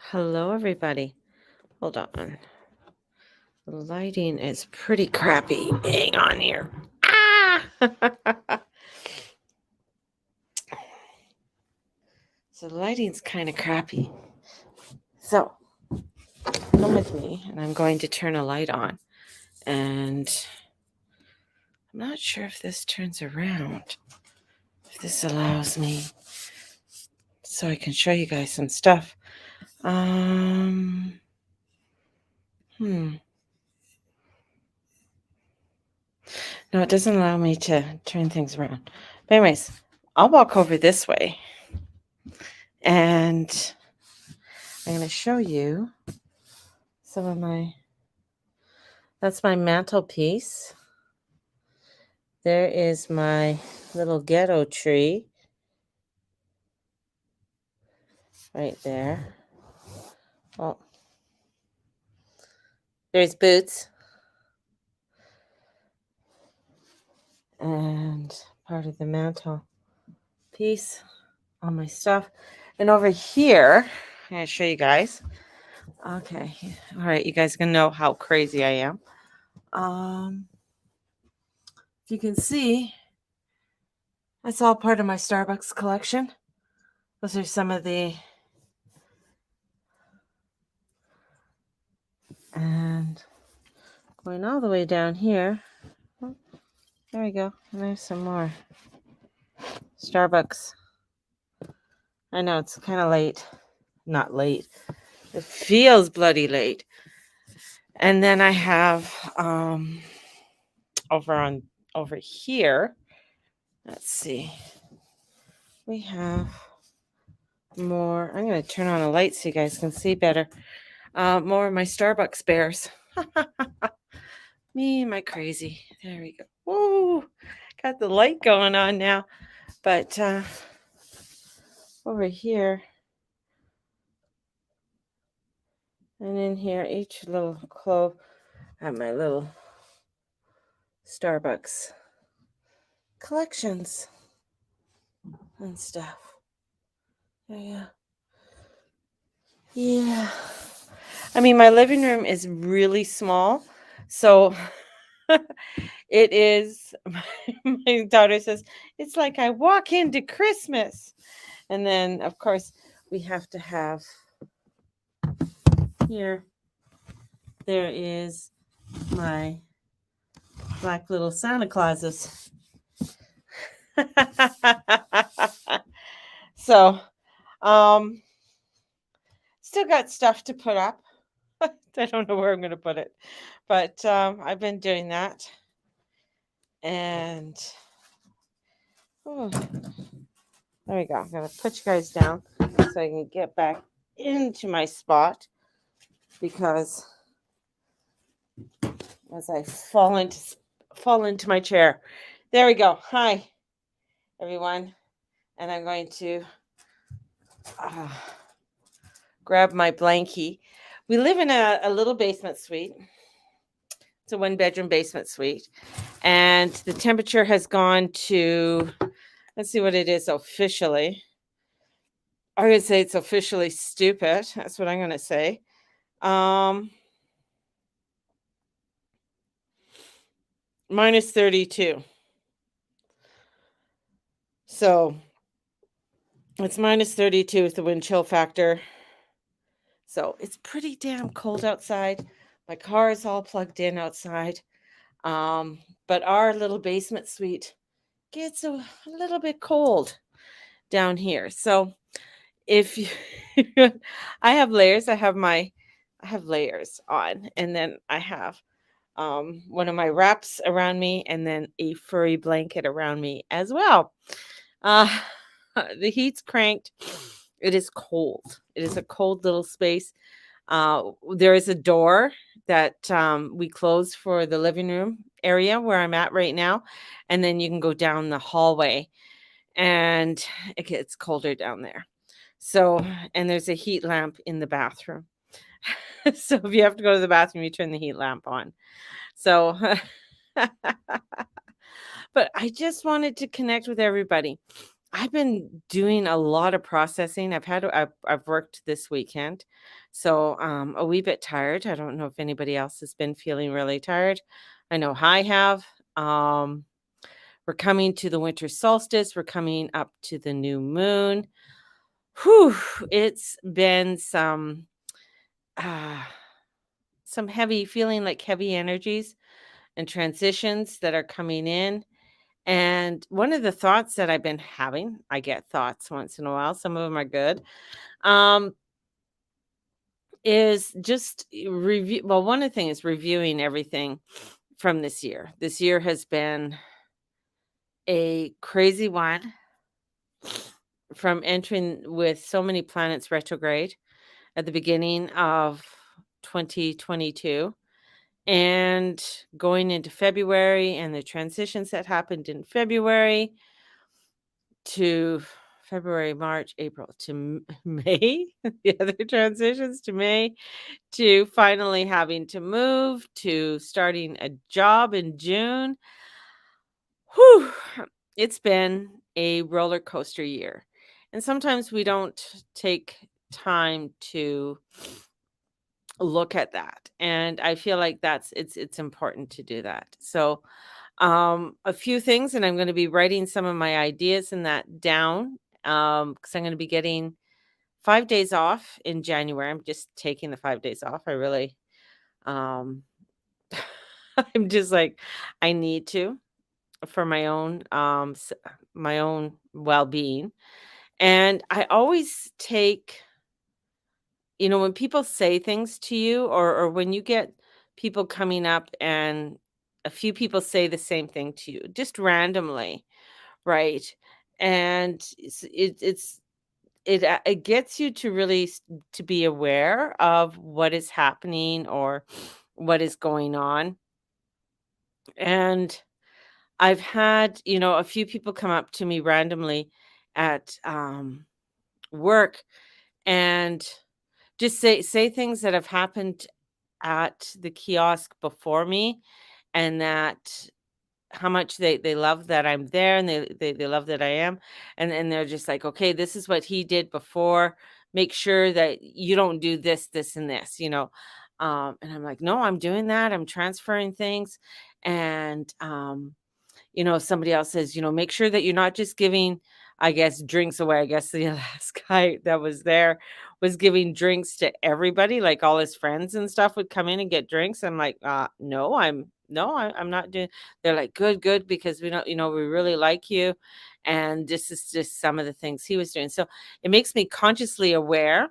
Hello, everybody. Hold on. The lighting is pretty crappy. Hang on here. Ah! So the lighting's kind of crappy. So come with me, and I'm going to turn a light on. And I'm not sure if this turns around. If this allows me, so I can show you guys some stuff. Hmm. No, it doesn't allow me to turn things around. But anyways, I'll walk over this way. And I'm going to show you some of that's my mantelpiece. There is my little ghetto tree right there. Oh, there's Boots. And part of the mantelpiece, all my stuff. And over here, I'm going to show you guys. Okay. All right. You guys can know how crazy I am. If you can see, that's all part of my Starbucks collection. Those are some of the, and going all the way down here. Oh, there we go. And there's some more Starbucks. I know it's kind of late. Not late. It feels bloody late. And then I have over here. Let's see. We have more. I'm going to turn on a light so you guys can see better. More of my Starbucks bears. Me and my crazy. There we go. Whoa, got the light going on now. But over here and in here, each little clove, I have my little Starbucks collections and stuff. Yeah. Yeah. I mean, my living room is really small. So it is, my daughter says, it's like I walk into Christmas. And then, of course, we have to have here, there is my black little Santa Clauses. So, still got stuff to put up. I don't know where I'm going to put it, but I've been doing that. And oh, there we go. I'm going to put you guys down so I can get back into my spot because as I fall into my chair. There we go. Hi, everyone. And I'm going to grab my blankie. We live in a little basement suite. It's a 1-bedroom basement suite. And the temperature has gone to, let's see what it is officially. I'm going to say it's officially stupid. That's what I'm going to say. Minus 32. So it's minus 32 with the wind chill factor. So it's pretty damn cold outside. My car is all plugged in outside. But our little basement suite gets a little bit cold down here. So if you, I have layers, I have layers on, and then I have one of my wraps around me, and then a furry blanket around me as well. The heat's cranked. It is cold. It is a cold little space. There is a door that we close for the living room area where I'm at right now. And then you can go down the hallway and it gets colder down there. So, and there's a heat lamp in the bathroom. So if you have to go to the bathroom, you turn the heat lamp on. So, but I just wanted to connect with everybody. I've been doing a lot of processing. I've worked this weekend, so a wee bit tired. I don't know if anybody else has been feeling really tired. I know I have. Um, we're coming to the winter solstice. We're coming up to the new moon. Whew, it's been uh, some heavy, feeling like heavy energies and transitions that are coming in. And one of the thoughts that I've been having, I get thoughts once in a while, some of them are good, um, is just review. Well, one of the things is reviewing everything from this year. This year has been a crazy one from entering with so many planets retrograde at the beginning of 2022 and going into February and the transitions that happened in February to February, March, April to May, the other transitions to May, to finally having to move, to starting a job in June. Whew, it's been a roller coaster year. And sometimes we don't take time to look at that. And I feel like it's important to do that. So a few things, and I'm going to be writing some of my ideas and that down because I'm going to be getting 5 days off in January. I'm just taking the 5 days off. I really, um, I'm just like, I need to for my own well being. And I always take, when people say things to you, or when you get people coming up and a few people say the same thing to you, just randomly. Right, and it gets you to really to be aware of what is happening or what is going on, and I've had, a few people come up to me randomly at, work and just say things that have happened at the kiosk before me, and that how much they love that I'm there, and they love that I am, and they're just like, "Okay, this is what he did before. Make sure that you don't do this, this, and this," and I'm like, "No, I'm doing that. I'm transferring things." And, somebody else says, "Make sure that you're not just giving, I guess, drinks away." I guess the last guy that was there was giving drinks to everybody, like all his friends and stuff would come in and get drinks. I'm like, no, I'm not doing. They're like, good, good, because we don't, we really like you. And this is just some of the things he was doing. So it makes me consciously aware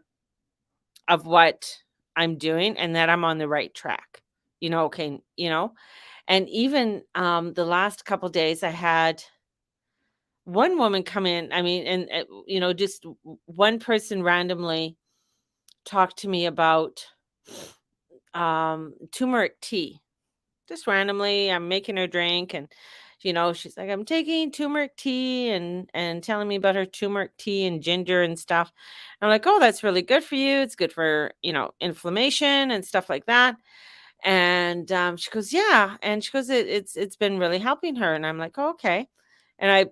of what I'm doing and that I'm on the right track. Okay, and even, the last couple days, I had one woman come in, I mean, and, just one person randomly talked to me about, turmeric tea. Just randomly, I'm making her drink, and, she's like, "I'm taking turmeric tea," and telling me about her turmeric tea and ginger and stuff. I'm like, "Oh, that's really good for you. It's good for, inflammation and stuff like that." And, she goes, "Yeah," and she goes, It's been really helping her," and I'm like, "Oh, okay." And I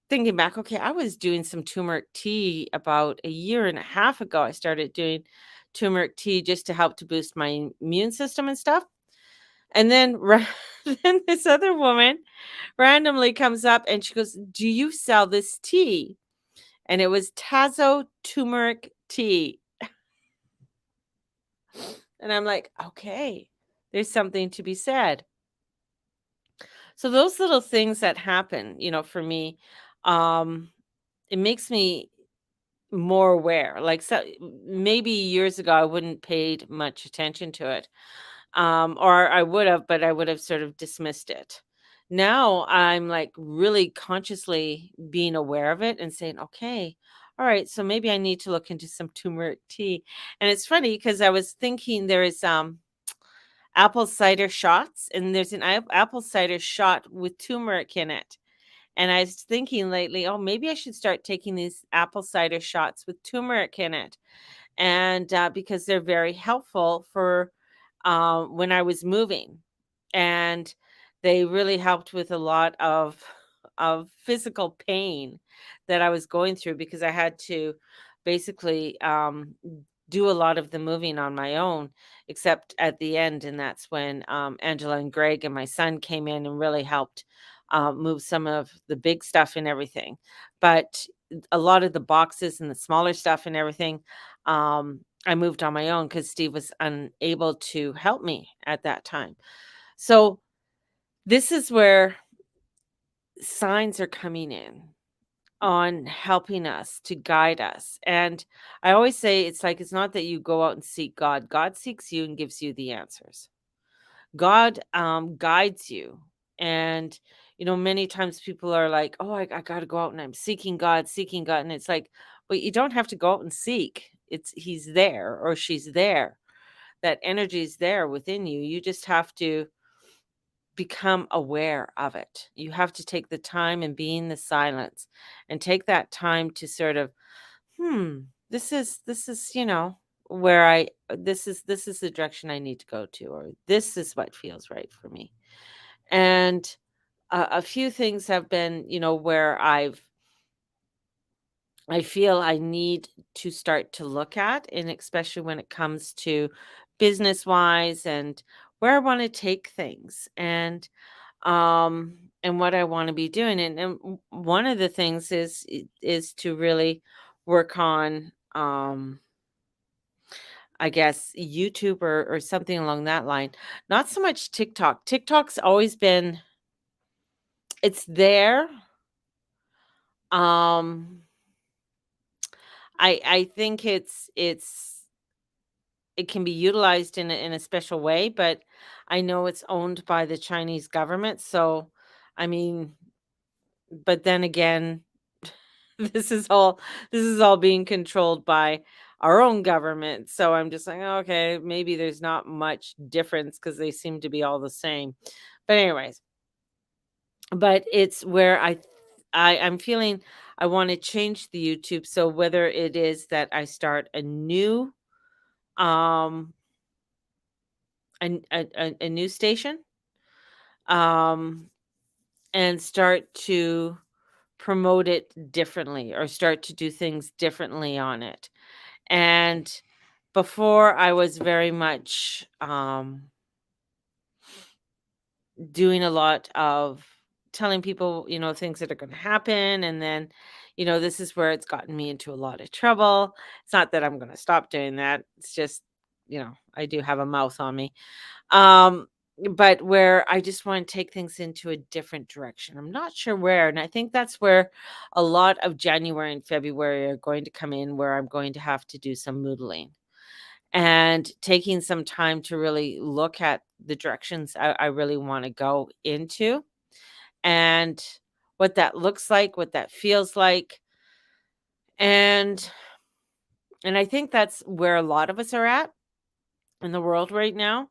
thinking back, okay, I was doing some turmeric tea about a year and a half ago. I started doing turmeric tea just to help to boost my immune system and stuff. And then then this other woman randomly comes up and she goes, "Do you sell this tea?" And it was Tazo turmeric tea. And I'm like, "Okay, there's something to be said." So those little things that happen, for me, um, it makes me more aware. Like, so maybe years ago, I wouldn't paid much attention to it, or I would have, but I would have sort of dismissed it. Now I'm like really consciously being aware of it and saying, "Okay, all right, so maybe I need to look into some turmeric tea." And it's funny because I was thinking there is apple cider shots, and there's an apple cider shot with turmeric in it. And I was thinking lately, oh, maybe I should start taking these apple cider shots with turmeric in it. And because they're very helpful for when I was moving. And they really helped with a lot of of physical pain that I was going through because I had to basically do a lot of the moving on my own, except at the end. And that's when Angela and Greg and my son came in and really helped move some of the big stuff and everything. But a lot of the boxes and the smaller stuff and everything, I moved on my own because Steve was unable to help me at that time. So this is where signs are coming in on helping us to guide us. And I always say it's not that you go out and seek God. God seeks you and gives you the answers. God guides you. And many times people are like, "Oh, I got to go out and I'm seeking God," and it's like, but you don't have to go out and seek. It's He's there or she's there. That energy is there within you. You just have to become aware of it. You have to take the time and be in the silence and take that time to sort of, hmm, this is, where this is the direction I need to go to, or this is what feels right for me. And a few things have been, where I feel I need to start to look at, and especially when it comes to business wise and where I want to take things. And what I wanna be doing, and one of the things is to really work on, I guess, YouTube or something along that line. Not so much TikTok. TikTok's always been it's there. Um, I think it can be utilized in a special way, but I know it's owned by the Chinese government, so, I mean, but then again, This is all this is all being controlled by our own government, so I'm just like, "Oh, okay, maybe there's not much difference because they seem to be all the same." But anyways, but it's where I'm feeling I wanna change the YouTube, so whether it is that I start um, a new station, um, and start to promote it differently or start to do things differently on it. And before I was very much doing a lot of telling people, things that are going to happen. And then, this is where it's gotten me into a lot of trouble. It's not that I'm going to stop doing that. It's just, I do have a mouth on me. Um, but where I just want to take things into a different direction. I'm not sure where. And I think that's where a lot of January and February are going to come in, where I'm going to have to do some moodling and taking some time to really look at the directions I really want to go into and what that looks like, what that feels like. And and I think that's where a lot of us are at in the world right now.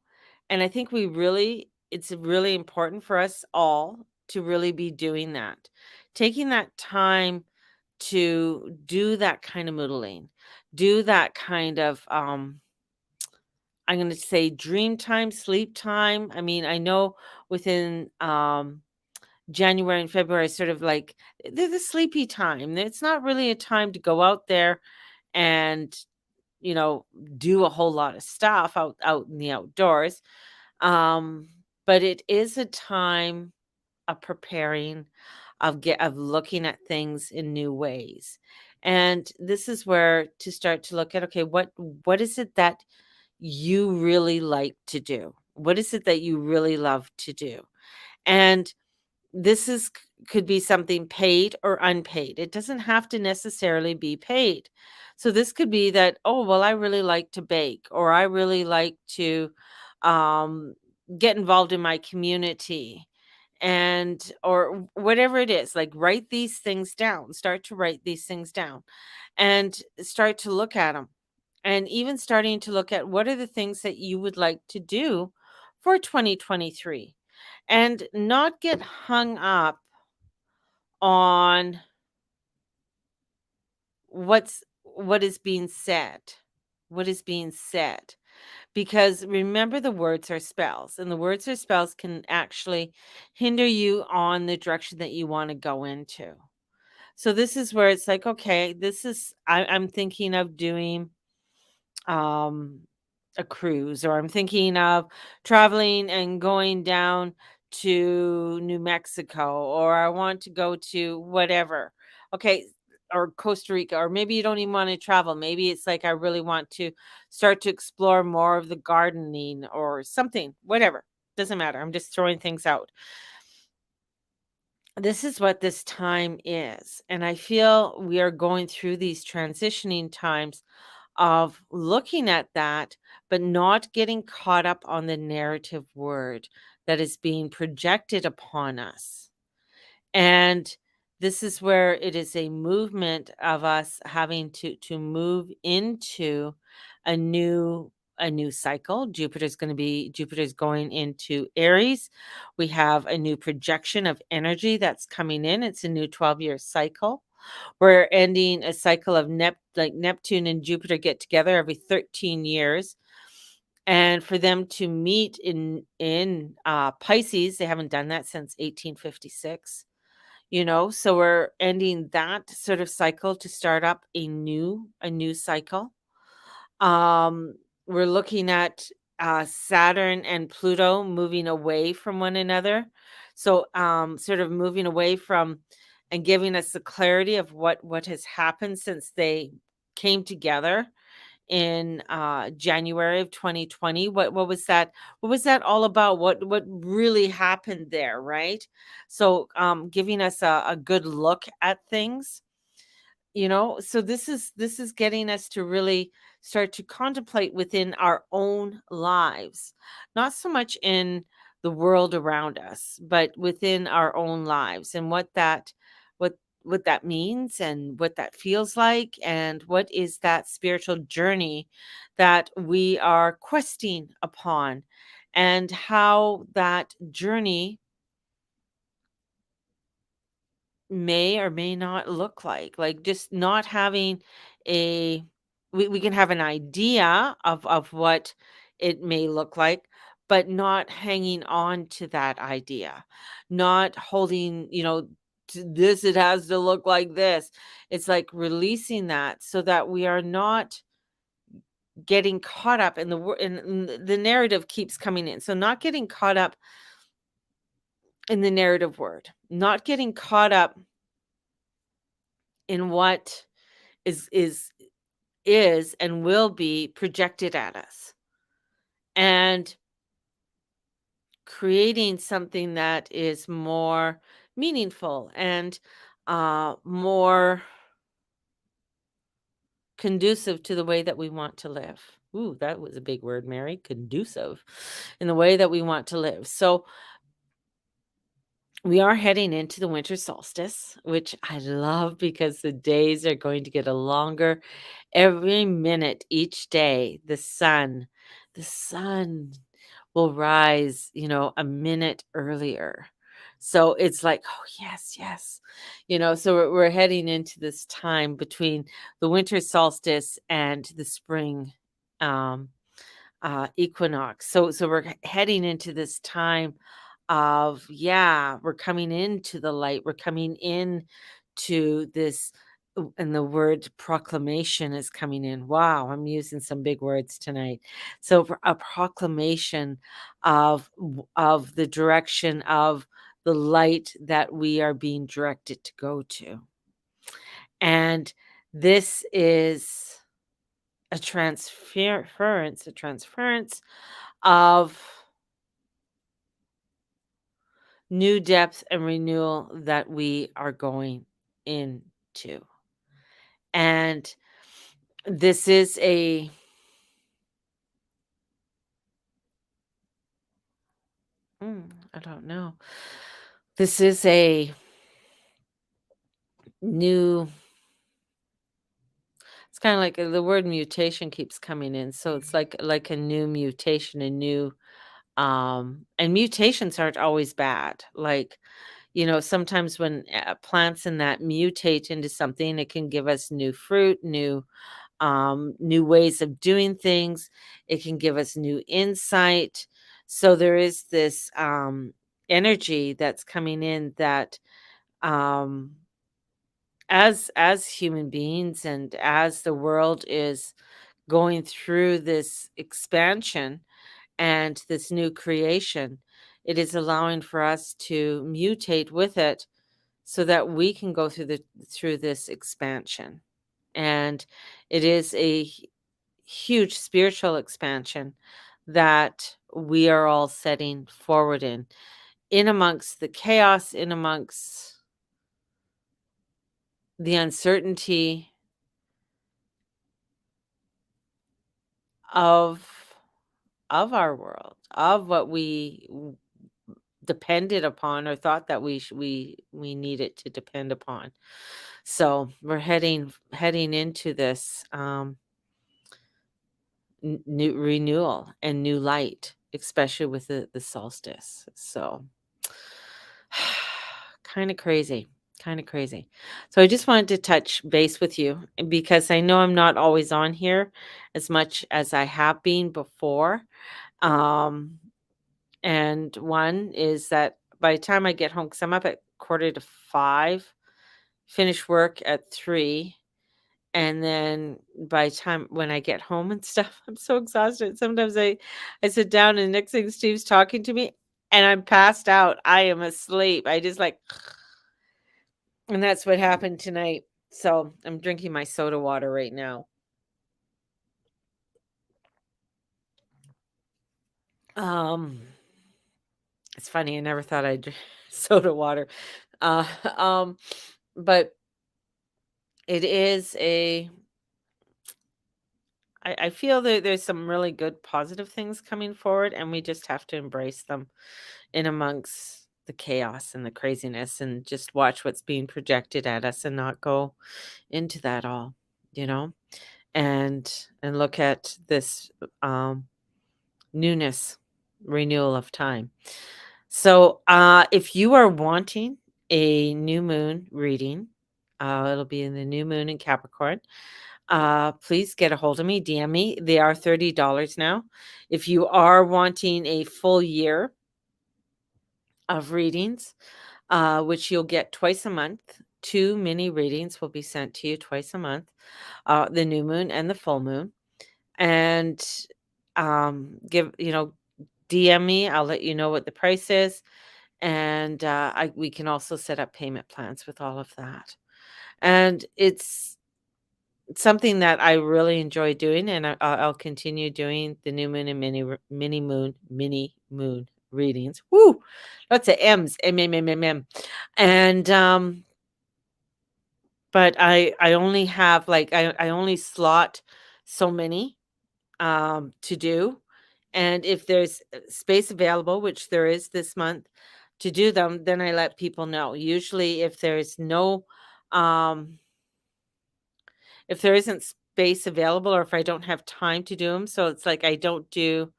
And I think it's really important for us all to really be doing that. Taking that time to do that kind of moodling, do that kind of I'm gonna say dream time, sleep time. I mean, I know within, January and February, sort of like they're the sleepy time. It's not really a time to go out there and, you know, do a whole lot of stuff out in the outdoors. Um, but it is a time of preparing, of looking at things in new ways. And this is where to start to look at, okay, what is it that you really like to do? What is it that you really love to do? And this could be something paid or unpaid. It doesn't have to necessarily be paid. So this could be that, oh, well, I really like to bake, or I really like to um, get involved in my community, and or whatever it is. Like, write these things down. Start to write these things down and start to look at them, and even starting to look at what are the things that you would like to do for 2023, and not get hung up on what is being said. What is being said. because remember the words are spells, and the words or spells can actually hinder you on the direction that you want to go into. So this is where it's like, okay, I'm thinking of doing um a cruise, or I'm thinking of traveling and going down to New Mexico, or I want to go to whatever. Okay, or Costa Rica, or maybe you don't even want to travel. Maybe it's like I really want to start to explore more of the gardening or something, whatever. Doesn't matter. I'm just throwing things out. This is what this time is. And I feel we are going through these transitioning times of looking at that, but not getting caught up on the narrative word that is being projected upon us. And this is where it is a movement of us having to move into a new cycle. Jupiter's going into Aries. We have a new projection of energy that's coming in. It's a new 12-year cycle. We're ending a cycle of Neptune and Jupiter get together every 13 years. And for them to meet in Pisces, they haven't done that since 1856. So we're ending that sort of cycle to start up a new cycle. We're looking at Saturn and Pluto moving away from one another. So sort of moving away from and giving us the clarity of what has happened since they came together in January of 2020. What was that all about? What really happened there, right? So giving us a good look at things. So this is getting us to really start to contemplate within our own lives, not so much in the world around us, but within our own lives, and what that means, and what that feels like, and what is that spiritual journey that we are questing upon, and how that journey may or may not look like just not having a we can have an idea of what it may look like, but not hanging on to that idea, not holding, to this, it has to look like this. It's like releasing that so that we are not getting caught up in the narrative keeps coming in. So not getting caught up in the narrative word, not getting caught up in what is and will be projected at us, and creating something that is more meaningful and more conducive to the way that we want to live. Ooh, that was a big word, Mary. Conducive in the way that we want to live. So we are heading into the winter solstice, which I love because the days are going to get a longer every minute each day. The sun will rise, a minute earlier. So it's like, oh yes, yes. So we're heading into this time between the winter solstice and the spring um equinox. So we're heading into this time of, yeah, we're coming into the light. We're coming in to this, and the word proclamation is coming in. Wow, I'm using some big words tonight. So for a proclamation of the direction of the light that we are being directed to go to. And this is a transference of new depth and renewal that we are going into. And this is I don't know. This is a new, it's kind of like the word mutation keeps coming in. So it's like a new mutation, a new and mutations aren't always bad. Like, sometimes when plants and that mutate into something, it can give us new fruit, new new ways of doing things. It can give us new insight. So there is this energy that's coming in that um, as human beings and as the world is going through this expansion and this new creation, it is allowing for us to mutate with it so that we can go through this expansion. And it is a huge spiritual expansion that we are all setting forward in amongst the chaos, in amongst the uncertainty of our world, of what we depended upon or thought that we needed to depend upon. So we're heading into this new renewal and new light, especially with the solstice. So kind of crazy, kind of crazy. So I just wanted to touch base with you because I know I'm not always on here as much as I have been before. Um, and one is that by the time I get home, because I'm up at 4:45, finish work at 3, and then by the time when I get home and stuff, I'm so exhausted. Sometimes I sit down and next thing Steve's talking to me and I'm passed out. I am asleep. I just like and that's what happened tonight. So, I'm drinking my soda water right now. Um, it's funny, I never thought I'd drink soda water. Uh, um, but it is I feel that there's some really good positive things coming forward, and we just have to embrace them in amongst the chaos and the craziness and just watch what's being projected at us and not go into that all, you know? And look at this newness, renewal of time. So, if you are wanting a new moon reading, it'll be in the new moon in Capricorn. Please get a hold of me, DM me. They are $30 now. If you are wanting a full year of readings, which you'll get twice a month, 2 mini readings will be sent to you twice a month, the new moon and the full moon. And give, DM me. I'll let you know what the price is. And we can also set up payment plans with all of that. And it's something that I really enjoy doing, and I'll continue doing the new moon and mini moon readings. Woo! Lots of M's. M. And but I only have like I only slot so many to do. And if there's space available, which there is this month to do them, then I let people know. Usually if there's no um if there isn't space available or if I don't have time to do them, so I don't do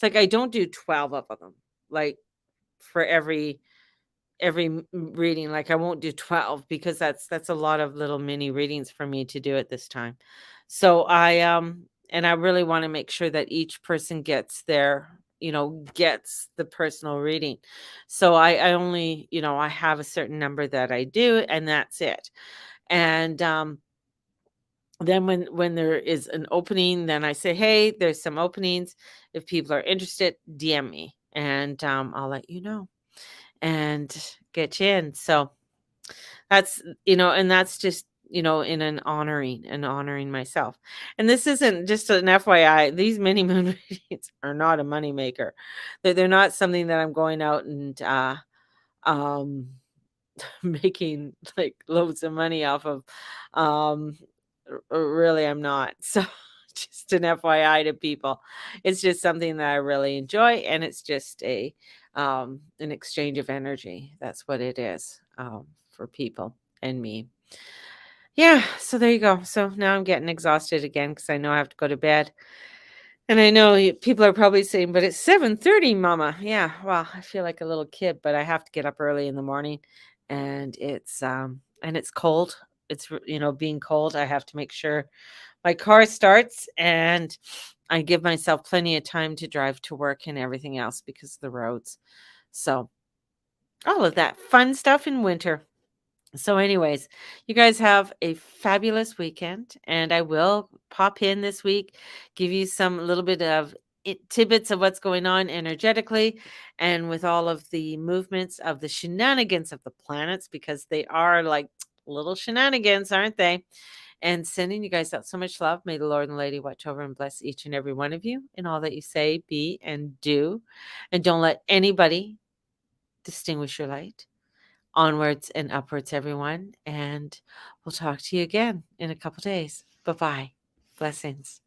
12 of them, like, for every reading, like, I won't do 12 because that's a lot of little mini readings for me to do at this time. So and I really wanna make sure that each person gets the personal reading. So I only I have a certain number that I do, and that's it. And, then when there is an opening, then I say, "Hey, there's some openings. If people are interested, DM me, and, I'll let you know and get you in." So and that's just, in an honoring myself. And this isn't just an FYI, these mini moon readings are not a money maker. They're not something that I'm going out and, um making like loads of money off of. Um, really, I'm not. So, just an FYI to people. It's just something that I really enjoy, and it's just an exchange of energy. That's what it is for people and me. Yeah. So there you go. So now I'm getting exhausted again because I know I have to go to bed. And I know people are probably saying, "But it's 7:30, Mama." Yeah, well, I feel like a little kid, but I have to get up early in the morning, and it's cold. it's being cold, I have to make sure my car starts, and I give myself plenty of time to drive to work and everything else because of the roads. So, all of that fun stuff in winter. So, anyways, you guys have a fabulous weekend, and I will pop in this week, give you some little bit of tidbits of what's going on energetically and with all of the movements of the shenanigans of the planets, because they are like little shenanigans, aren't they? And sending you guys out so much love. May the Lord and Lady watch over and bless each and every one of you in all that you say, be, and do. And don't let anybody distinguish your light. Onwards and upwards, everyone. And we'll talk to you again in a couple days. Bye-bye. Blessings.